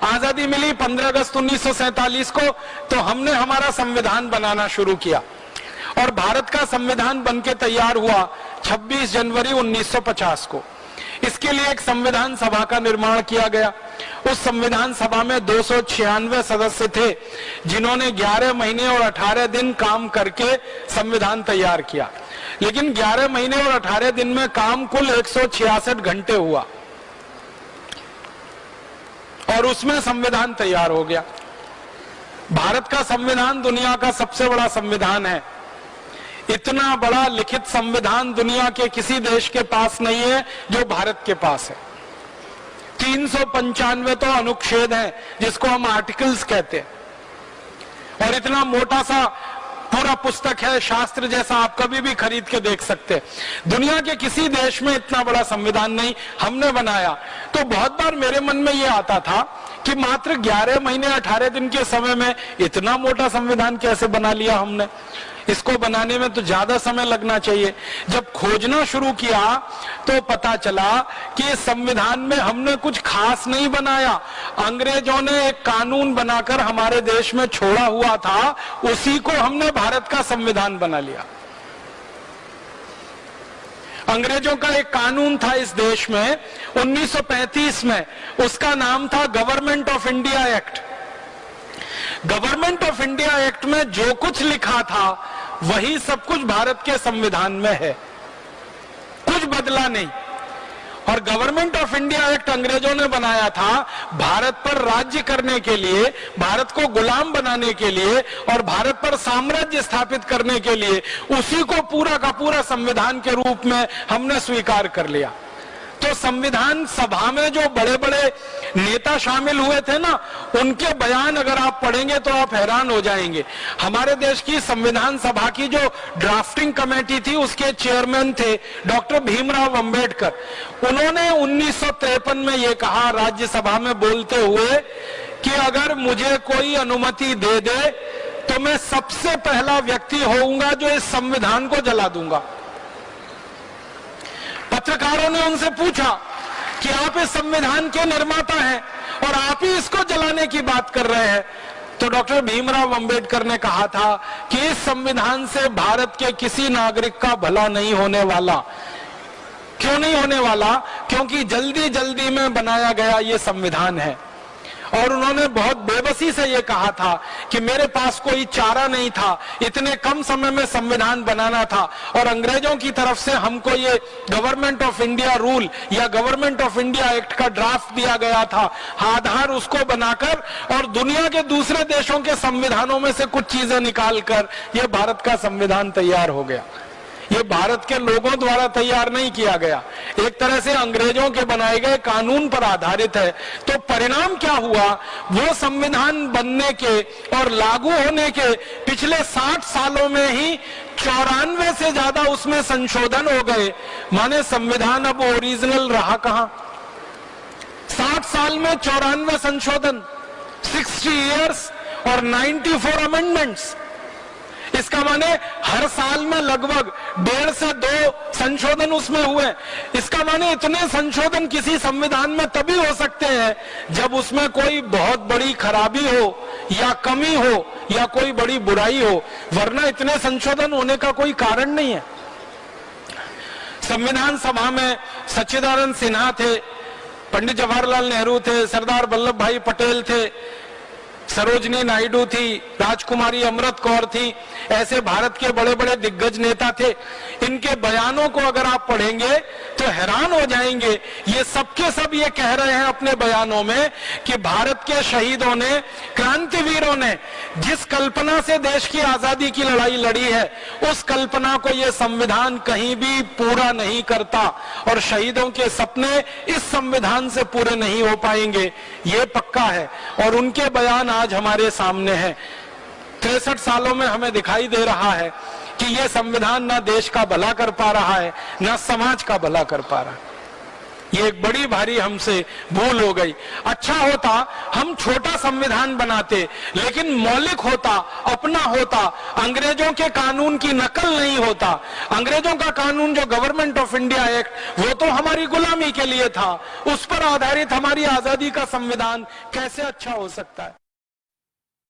आजादी मिली 15 अगस्त 1947 को, तो हमने हमारा संविधान बनाना शुरू किया और भारत का संविधान बनके तैयार हुआ 26 जनवरी 1950 को। इसके लिए एक संविधान सभा का निर्माण किया गया। उस संविधान सभा में 296 सदस्य थे, जिन्होंने 11 महीने और 18 दिन काम करके संविधान तैयार किया। लेकिन 11 महीने और 18 दिन में काम कुल 166 घंटे हुआ और उसमें संविधान तैयार हो गया। भारत का संविधान दुनिया का सबसे बड़ा संविधान है। इतना बड़ा लिखित संविधान दुनिया के किसी देश के पास नहीं है जो भारत के पास है। 395 तो अनुच्छेद हैं, जिसको हम आर्टिकल्स कहते हैं, और इतना मोटा सा पूरा पुस्तक है, शास्त्र जैसा, आप कभी भी खरीद के देख सकते हैं। दुनिया के किसी देश में इतना बड़ा संविधान नहीं, हमने बनाया। तो बहुत बार मेरे मन में यह आता था कि मात्र 11 महीने 18 दिन के समय में इतना मोटा संविधान कैसे बना लिया हमने। इसको बनाने में तो ज्यादा समय लगना चाहिए। जब खोजना शुरू किया तो पता चला कि इस संविधान में हमने कुछ खास नहीं बनाया। अंग्रेजों ने एक कानून बनाकर हमारे देश में छोड़ा हुआ था, उसी को हमने भारत का संविधान बना लिया। अंग्रेजों का एक कानून था इस देश में 1935 में, उसका नाम था government of India act. Government of India act में जो कुछ लिखा था वही सब कुछ भारत के संविधान में है, कुछ बदला नहीं। और गवर्नमेंट ऑफ इंडिया एक्ट अंग्रेजों ने बनाया था भारत पर राज्य करने के लिए, भारत को गुलाम बनाने के लिए और भारत पर साम्राज्य स्थापित करने के लिए। उसी को पूरा का पूरा संविधान के रूप में हमने स्वीकार कर लिया। तो संविधान सभा में जो बड़े बड़े नेता शामिल हुए थे ना, उनके बयान अगर आप पढ़ेंगे तो आप हैरान हो जाएंगे। हमारे देश की संविधान सभा की जो ड्राफ्टिंग कमेटी थी, उसके चेयरमैन थे डॉक्टर भीमराव अंबेडकर। उन्होंने 1953 में ये कहा राज्यसभा में बोलते हुए कि अगर मुझे कोई अनुमति दे दे तो मैं सबसे पहला व्यक्ति होऊंगा जो इस संविधान को जला दूंगा। पत्रकारों ने उनसे पूछा कि आप इस संविधान के निर्माता हैं और आप ही इसको जलाने की बात कर रहे हैं। तो डॉक्टर भीमराव अंबेडकर ने कहा था कि इस संविधान से भारत के किसी नागरिक का भला नहीं होने वाला। क्यों नहीं होने वाला? क्योंकि जल्दी जल्दी में बनाया गया ये संविधान है। और उन्होंने बहुत बेबसी से ये कहा था कि मेरे पास कोई चारा नहीं था, इतने कम समय में संविधान बनाना था और अंग्रेजों की तरफ से हमको ये गवर्नमेंट ऑफ इंडिया रूल या गवर्नमेंट ऑफ इंडिया एक्ट का ड्राफ्ट दिया गया था। आधार उसको बनाकर और दुनिया के दूसरे देशों के संविधानों में से कुछ चीजें निकालकर ये भारत का संविधान तैयार हो गया। ये भारत के लोगों द्वारा तैयार नहीं किया गया, एक तरह से अंग्रेजों के बनाए गए कानून पर आधारित है। तो परिणाम क्या हुआ? वो संविधान बनने के और लागू होने के पिछले 60 सालों में ही 94 से ज्यादा उसमें संशोधन हो गए। माने संविधान अब ओरिजिनल रहा कहां? 60 साल में 94 संशोधन, 60 इयर्स और 94 अमेंडमेंट्स। इसका माने हर साल में लगभग 1.5 से 2 संशोधन उसमें हुए। इसका माने इतने संशोधन किसी संविधान में तभी हो सकते हैं जब उसमें कोई बहुत बड़ी खराबी हो या कमी हो या कोई बड़ी बुराई हो, वरना इतने संशोधन होने का कोई कारण नहीं है। संविधान सभा में सच्चिदानंद सिन्हा थे, पंडित जवाहरलाल नेहरू थे, सरदार वल्लभ भाई पटेल थे, सरोजनी नायडू थी, राजकुमारी अमृत कौर थी। ऐसे भारत के बड़े बड़े दिग्गज नेता थे। इनके बयानों को अगर आप पढ़ेंगे तो हैरान हो जाएंगे। ये सबके सब ये कह रहे हैं अपने बयानों में कि भारत के शहीदों ने, क्रांतिवीरों ने जिस कल्पना से देश की आजादी की लड़ाई लड़ी है, उस कल्पना को ये संविधान कहीं भी पूरा नहीं करता और शहीदों के सपने इस संविधान से पूरे नहीं हो पाएंगे, ये पक्का है। और उनके बयान आज हमारे सामने है। 63 सालों में हमें दिखाई दे रहा है कि यह संविधान ना देश का भला कर पा रहा है, ना समाज का भला कर पा रहा है। ये एक बड़ी भारी हमसे भूल हो गई। अच्छा होता हम छोटा संविधान बनाते, लेकिन मौलिक होता, अपना होता, अंग्रेजों के कानून की नकल नहीं होता। अंग्रेजों का कानून जो गवर्नमेंट ऑफ इंडिया एक्ट, वो तो हमारी गुलामी के लिए था, उस पर आधारित हमारी आजादी का संविधान कैसे अच्छा हो सकता है।